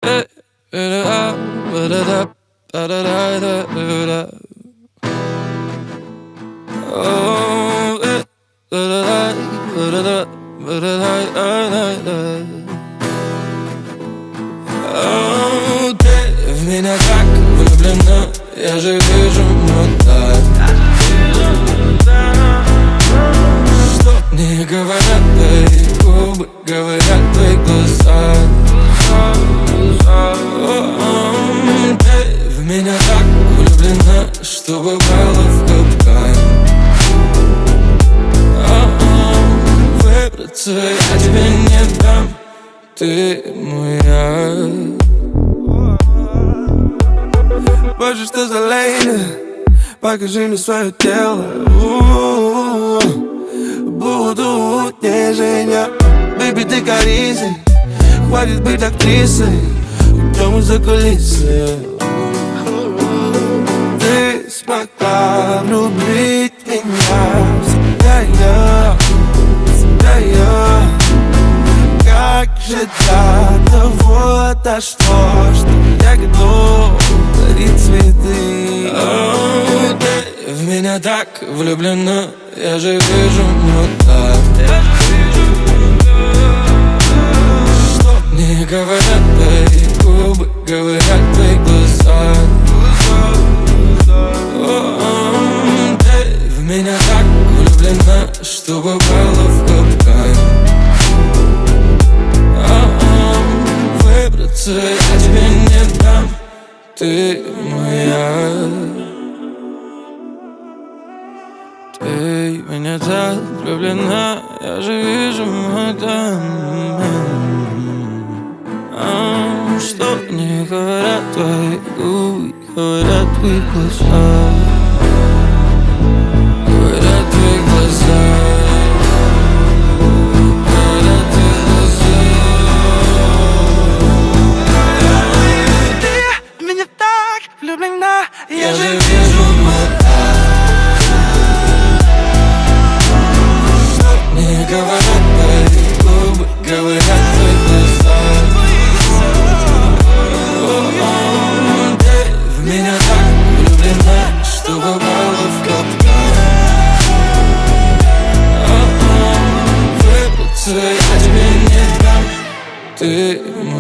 Ты в меня так влюблена, я же вижу мута. Что мне говорят твои губы, говорят твои глаза. Ты в меня так влюблена, что попала в капкан. Выбраться я тебе не дам, ты моя. Боже, что за лейна, покажи мне свое тело. Буду нежнее. Бэйби, ты корисный, хватит быть актрисой. Уйдем из-за кулисы. Ты смогла влюбить меня. Всегда я. Как же для того дошло, что я готов дарить цветы. Ты в меня так влюблена, я же вижу мута. Что мне говорят твои губы, говорят твои глаза. Ты в меня так влюблена, что попала в капкан. Выбраться я тебе не дам, ты моя. Ты в меня так влюблена, я же вижу мадам. Что мне говорят твои губы, говорят твои глаза. Говорят твои глаза. Говорят твои глаза. Ты в меня так влюблена, Я же вижу мута. Что мне говорят твои губы, говорят твои глаза. Ты в меня так влюблена, что попала в капкан. Выбраться я тебе не дам, ты мой.